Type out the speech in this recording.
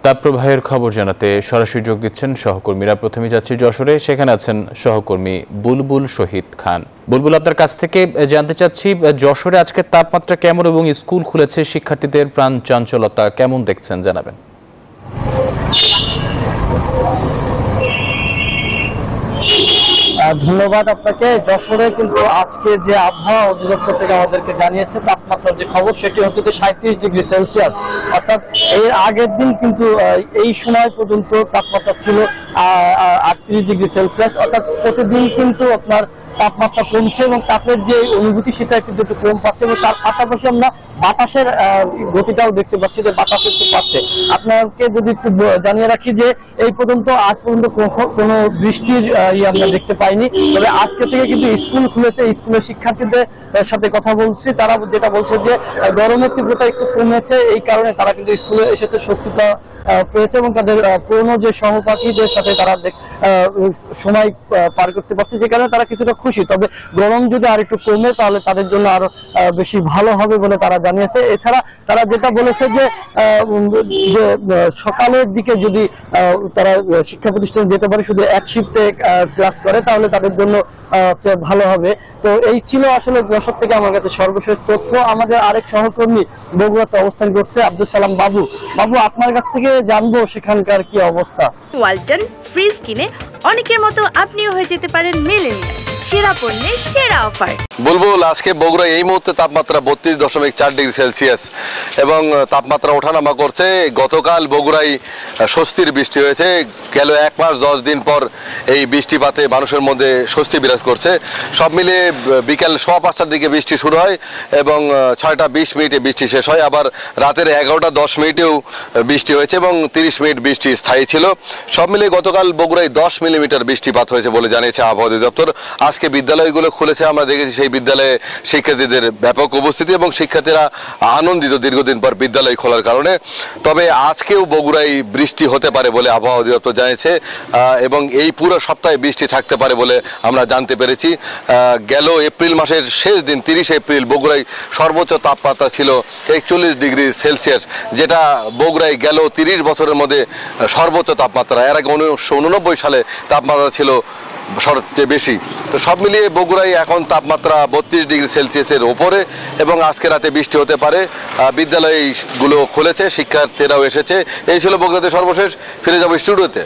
তাপপ্রবাহের খবর জানাতে সরাসরি যোগ দিচ্ছেন সহকর্মীরা। প্রথমে যাচ্ছি যশোরে, সেখানে আছেন সহকর্মী বুলবুল শহীদ খান। বুলবুল, আপনার কাছ থেকে জানতে চাচ্ছি যশোরে আজকে তাপমাত্রা কেমন এবং স্কুল খুলেছে, শিক্ষার্থীদের প্রাণ চাঞ্চলতা কেমন দেখছেন জানাবেন। ধন্যবাদ আপনাকে। যশোরে কিন্তু আজকে যে আবহাওয়া অধিদপ্তর থেকে আমাদেরকে জানিয়েছে তাপমাত্রার যে খবর সেটি হচ্ছে 37°C, অর্থাৎ এর আগের দিন কিন্তু এই সময় পর্যন্ত তাপমাত্রা ছিল 38°C, অর্থাৎ প্রতিদিন কিন্তু আপনার তাপমাত্রা কমছে এবং তাপের যে অনুভূতি সেটা কিন্তু একটু কম পাচ্ছে এবং তার পাশাপাশি আমরা বাতাসের গতিটাও দেখতে পাচ্ছি যে বাতাস একটু পাচ্ছে। আপনাকে যদি একটু জানিয়ে রাখি যে এই পর্যন্ত আজ পর্যন্ত কোনো বৃষ্টির আমরা দেখতে পাইনি, তবে আজকে থেকে কিন্তু স্কুল খুলেছে। স্কুলের শিক্ষার্থীদের সাথে কথা বলছি, তারা যেটা বলছে যে গরমের তীব্রতা একটু কমেছে, এই কারণে তারা কিন্তু স্কুলে এসেছে স্বস্তিটা পেয়েছে এবং তাদের পুরনো যে সহপাঠীদের সাথে তারা সময় পার করতে পারছে, যে কারণে তারা কিছুটা খুশি। তবে গরম যদি আর একটু কমে তাহলে তাদের জন্য আরো বেশি ভালো হবে বলে তারা জানিয়েছে। এছাড়া তারা যেটা বলেছে যে সকালের দিকে যদি তারা শিক্ষা প্রতিষ্ঠানে যেতে পারে, শুধু এক শিফটে ক্লাস করে, তাহলে তাদের জন্য ভালো হবে। তো এই ছিল আসলে যশোর থেকে আমার কাছে সর্বশেষ তথ্য। আমাদের আরেক সহকর্মী বগুড়াতে অবস্থান করছে, আব্দুল সালাম বাবু। বাবু, আপনার কাছ থেকে জানবো সেখানকার কি অবস্থা। ওয়ালটন ফ্রিজ কিনে অনেকের মতো আপনিও হয়ে যেতে পারেন মিলেনিয়াল। সেরা পণ্যের সেরা অফার। বুলবুল, আজকে বগুড়া এই মুহূর্তে তাপমাত্রা 32.4°C এবং তাপমাত্রা ওঠানামা করছে। গতকাল বগুড়ায় স্বস্তির বৃষ্টি হয়েছে। গেল 1 মাস 10 দিন পর এই বৃষ্টিপাতে মানুষের মধ্যে স্বস্তি বিরাজ করছে। সব মিলিয়ে বিকেল 5:15টার দিকে বৃষ্টি শুরু হয় এবং 6:20 বৃষ্টি শেষ হয়। আবার রাতের 11:10 বৃষ্টি হয়েছে এবং 30 মিনিট বৃষ্টি স্থায়ী ছিল। সব মিলিয়ে গতকাল বগুড়ায় 10 মিলিমিটার বৃষ্টিপাত হয়েছে বলে জানিয়েছে আবহাওয়া অধিদপ্তর। আজকে বিদ্যালয়গুলো খুলেছে, আমরা দেখেছি সেই বিদ্যালয়ে শিক্ষার্থীদের ব্যাপক উপস্থিতি এবং শিক্ষার্থীরা আনন্দিত দীর্ঘদিন পর বিদ্যালয় খোলার কারণে। তবে আজকেও বগুড়ায় বৃষ্টি হতে পারে বলে আবহাওয়া অধিদপ্তর জানিয়েছে এবং এই পুরো সপ্তাহে বৃষ্টি থাকতে পারে বলে আমরা জানতে পেরেছি। গেল এপ্রিল মাসের শেষ দিন 30 এপ্রিল বগুড়ায় সর্বোচ্চ তাপমাত্রা ছিল 41°C, যেটা বগুড়ায় গেল 30 বছরের মধ্যে সর্বোচ্চ তাপমাত্রা। এর আগে 1989 সালে তাপমাত্রা ছিল সবচেয়ে বেশি। তো সব মিলিয়ে বগুড়ায় এখন তাপমাত্রা 32°C ওপরে এবং আজকে রাতে বৃষ্টি হতে পারে। বিদ্যালয়গুলো খুলেছে, শিক্ষার্থীরাও এসেছে। এই ছিল বগুড়াতে সর্বশেষ। ফিরে যাবো স্টুডিওতে।